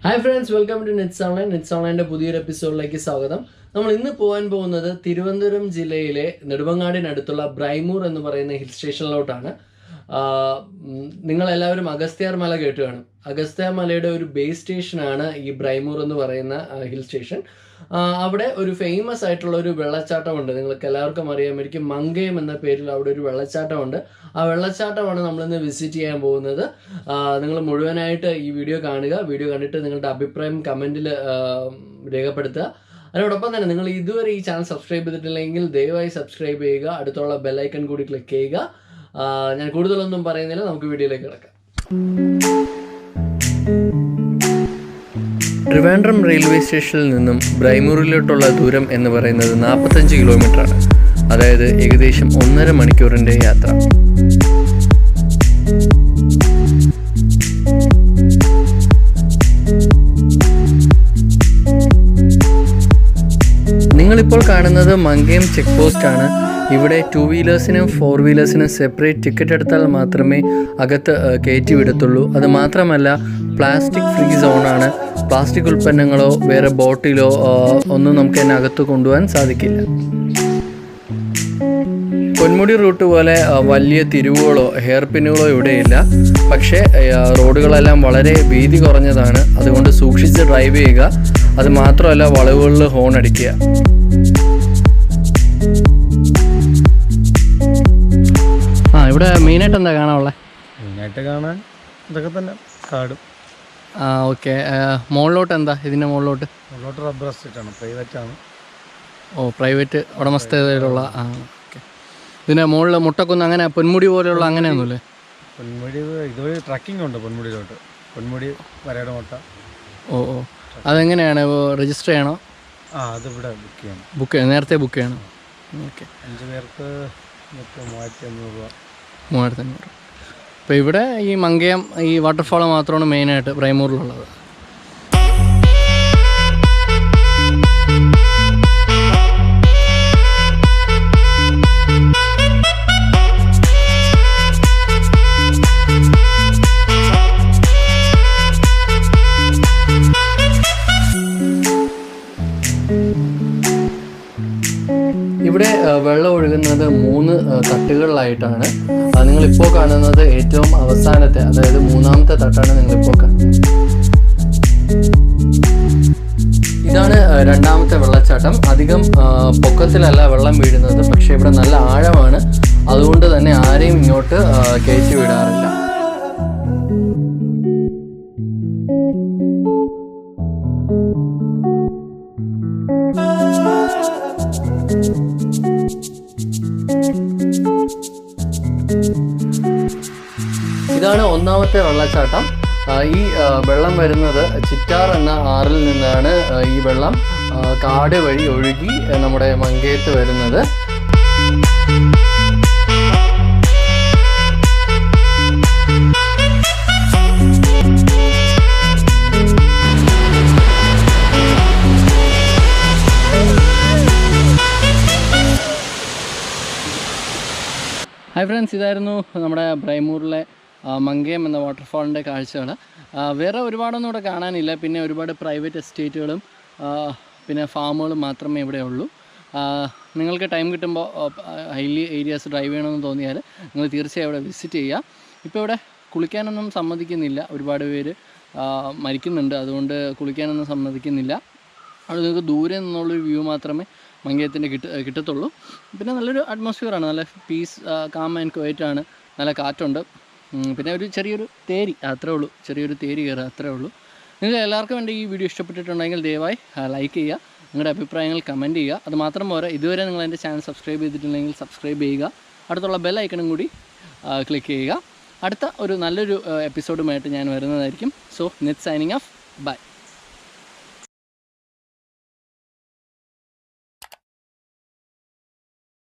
Hi friends, welcome to Nitz Online. Nitz Online's പുതിയൊരു എപ്പിസോഡിലേക്ക് സ്വാഗതം. നമ്മൾ ഇന്ന് പോകാൻ പോകുന്നത് തിരുവനന്തപുരം ജില്ലയിലെ നെടുമങ്ങാടിനടുത്തുള്ള ബ്രൈമൂർ എന്ന് പറയുന്ന ഹിൽ സ്റ്റേഷനിലോട്ടാണ്. നിങ്ങളെല്ലാവരും അഗസ്ത്യാർ മല കേട്ട് കാണും. അഗസ്ത്യാർ മലയുടെ ഒരു ബേസ് സ്റ്റേഷനാണ് ഈ ബ്രൈമൂർ എന്ന് പറയുന്ന ഹിൽ സ്റ്റേഷൻ. അവിടെ ഒരു ഫേമസ് ആയിട്ടുള്ള ഒരു വെള്ളച്ചാട്ടമുണ്ട്. നിങ്ങൾക്ക് എല്ലാവർക്കും അറിയാമായിരിക്കും, മങ്കയം എന്ന പേരിൽ അവിടെ ഒരു വെള്ളച്ചാട്ടമുണ്ട്. ആ വെള്ളച്ചാട്ടമാണ് നമ്മളിന്ന് വിസിറ്റ് ചെയ്യാൻ പോകുന്നത്. നിങ്ങൾ മുഴുവനായിട്ട് ഈ വീഡിയോ കാണുക. വീഡിയോ കണ്ടിട്ട് നിങ്ങളുടെ അഭിപ്രായം കമൻറ്റിൽ രേഖപ്പെടുത്തുക. അതിനോടൊപ്പം തന്നെ നിങ്ങൾ ഇതുവരെ ഈ ചാനൽ സബ്സ്ക്രൈബ് ചെയ്തിട്ടില്ലെങ്കിൽ ദയവായി സബ്സ്ക്രൈബ് ചെയ്യുക. അടുത്തുള്ള ബെല്ലൈക്കൺ കൂടി ക്ലിക്ക് ചെയ്യുക. ഞാൻ കൂടുതലൊന്നും പറയുന്നില്ല, നമുക്ക് വീഡിയോയിലേക്ക് കിടക്കാം. ട്രിവാൻഡ്രം റെയിൽവേ സ്റ്റേഷനിൽ നിന്നും ബ്രൈമൂറിലോട്ടുള്ള ദൂരം എന്ന് പറയുന്നത് 45 കിലോമീറ്ററാണ്. അതായത് ഏകദേശം 1.5 മണിക്കൂറിൻ്റെ യാത്ര. നിങ്ങളിപ്പോൾ കാണുന്നത് മങ്കയം ചെക്ക് പോസ്റ്റ് ആണ്. ഇവിടെ 2 വീലേഴ്സിനും 4 വീലേഴ്സിനും സെപ്പറേറ്റ് ടിക്കറ്റ് എടുത്താൽ മാത്രമേ അകത്ത് കയറ്റി വിടത്തുള്ളൂ. അത് മാത്രമല്ല പ്ലാസ്റ്റിക് ഫ്രീ സോണാണ്. പ്ലാസ്റ്റിക് ഉൽപ്പന്നങ്ങളോ വേറെ ബോട്ടിലോ ഒന്നും നമുക്ക് തന്നെ അകത്ത് കൊണ്ടുപോകാൻ സാധിക്കില്ല. പൊന്മുടി റൂട്ട് പോലെ വലിയ തിരിവുകളോ ഹെയർ പിന്നുകളോ ഇവിടെയില്ല. പക്ഷേ റോഡുകളെല്ലാം വളരെ വീതി കുറഞ്ഞതാണ്. അതുകൊണ്ട് സൂക്ഷിച്ച് ഡ്രൈവ് ചെയ്യുക. അത് മാത്രമല്ല വളവുകളിൽ ഹോൺ അടിക്കുക. ഇവിടെ മെയിനായിട്ട് എന്താ കാണാനുള്ളത്? മെയിനായിട്ട് കാണാൻ ഇതൊക്കെ തന്നെ, കാടും. ഓക്കെ. മുകളിലോട്ട് എന്താ? ഇതിൻ്റെ മുകളിലോട്ട് റബ്ബർ എസ്റ്റേറ്റാണ്, പ്രൈവറ്റാണ്. ഓ, പ്രൈവറ്റ് ഉടമസ്ഥതയിലുള്ള. ഓക്കെ. ഇതിൻ്റെ മുകളിൽ മുട്ടക്കുന്ന് അങ്ങനെ പൊന്മുടി പോലെയുള്ള അങ്ങനെയൊന്നുമില്ലേ? പൊന്മുടി ഇതുവഴി ട്രക്കിംഗ് ഉണ്ട്. പൊന്മുടിയിലോട്ട്, പൊന്മുടി വരയുടെ മുട്ട. ഓ, അതെങ്ങനെയാണ്? രജിസ്റ്റർ ചെയ്യണോ? അത് ഇവിടെ ബുക്ക് ചെയ്യണം. നേരത്തെ ബുക്ക് ചെയ്യണം. ഓക്കെ. 5 പേർക്ക് 3500 രൂപ. 3500. അപ്പോൾ ഇവിടെ ഈ മങ്കയം ഈ വാട്ടർഫാൾ മാത്രമാണ് മെയിനായിട്ട് ബ്രൈമൂറിലുള്ളത്. ഇവിടെ വെള്ളം ഒഴുകുന്നത് 3 തട്ടുകളിലായിട്ടാണ്. നിങ്ങളിപ്പോൾ കാണുന്നത് ഏറ്റവും അവസാനത്തെ, അതായത് 3ാമത്തെ തട്ടാണ് നിങ്ങളിപ്പോൾ കാണുന്നത്. ഇതാണ് 2ാമത്തെ വെള്ളച്ചാട്ടം. അധികം പൊക്കത്തിലല്ല വെള്ളം വീഴുന്നത്, പക്ഷേ ഇവിടെ നല്ല ആഴമാണ്. അതുകൊണ്ട് തന്നെ ആരെയും ഇങ്ങോട്ട് കയറ്റി വിടാറില്ല. ഇതാണ് 1ാമത്തെ വെള്ളച്ചാട്ടം. ഈ വെള്ളം വരുന്നത് ചിറ്റാർ എന്ന ആറിൽ നിന്നാണ്. ഈ വെള്ളം കാട് വഴി ഒഴുകി നമ്മുടെ മങ്കയത്ത് വരുന്നത്. ഹായ് ഫ്രണ്ട്സ്, ഇതായിരുന്നു നമ്മുടെ ബ്രൈമൂറിലെ മങ്കയം എന്ന വാട്ടർഫാളിൻ്റെ കാഴ്ചകൾ. വേറെ ഒരുപാടൊന്നും ഇവിടെ കാണാനില്ല. പിന്നെ ഒരുപാട് പ്രൈവറ്റ് എസ്റ്റേറ്റുകളും പിന്നെ ഫാമുകളും മാത്രമേ ഇവിടെ ഉള്ളൂ. നിങ്ങൾക്ക് ടൈം കിട്ടുമ്പോൾ ഹൈലി ഏരിയാസ് ഡ്രൈവ് ചെയ്യണമെന്ന് തോന്നിയാൽ നിങ്ങൾ തീർച്ചയായും ഇവിടെ വിസിറ്റ് ചെയ്യുക. ഇപ്പോൾ ഇവിടെ കുളിക്കാനൊന്നും സമ്മതിക്കുന്നില്ല. ഒരുപാട് പേര് മരിക്കുന്നുണ്ട്. അതുകൊണ്ട് കുളിക്കാനൊന്നും സമ്മതിക്കുന്നില്ല. അവിടെ നിങ്ങൾക്ക് ദൂരെ നിന്നുള്ളൊരു വ്യൂ മാത്രമേ മങ്കയത്തിൻ്റെ കിട്ടത്തുള്ളൂ. പിന്നെ നല്ലൊരു അറ്റ്മോസ്ഫിയറാണ്. നല്ല പീസ്, കാം ആൻഡ് ക്വയറ്റാണ്. നല്ല കാറ്റുണ്ട്. പിന്നെ ഒരു ചെറിയൊരു തേരി, അത്രേ ഉള്ളൂ. ചെറിയൊരു തേരി കയറുക, അത്രേ ഉള്ളൂ. നിങ്ങൾ എല്ലാവർക്കും എൻ്റെ ഈ വീഡിയോ ഇഷ്ടപ്പെട്ടിട്ടുണ്ടെങ്കിൽ ദയവായി ലൈക്ക് ചെയ്യുക. നിങ്ങളുടെ അഭിപ്രായങ്ങൾ കമൻറ്റ് ചെയ്യുക. അത് മാത്രം പോരാ, ഇതുവരെ നിങ്ങൾ എൻ്റെ ചാനൽ സബ്സ്ക്രൈബ് ചെയ്തിട്ടുണ്ടെങ്കിൽ സബ്സ്ക്രൈബ് ചെയ്യുക. അടുത്തുള്ള ബെൽ ഐക്കണും കൂടി ക്ലിക്ക് ചെയ്യുക. അടുത്ത ഒരു നല്ലൊരു എപ്പിസോഡുമായിട്ട് ഞാൻ വരുന്നതായിരിക്കും. So net signing off. By.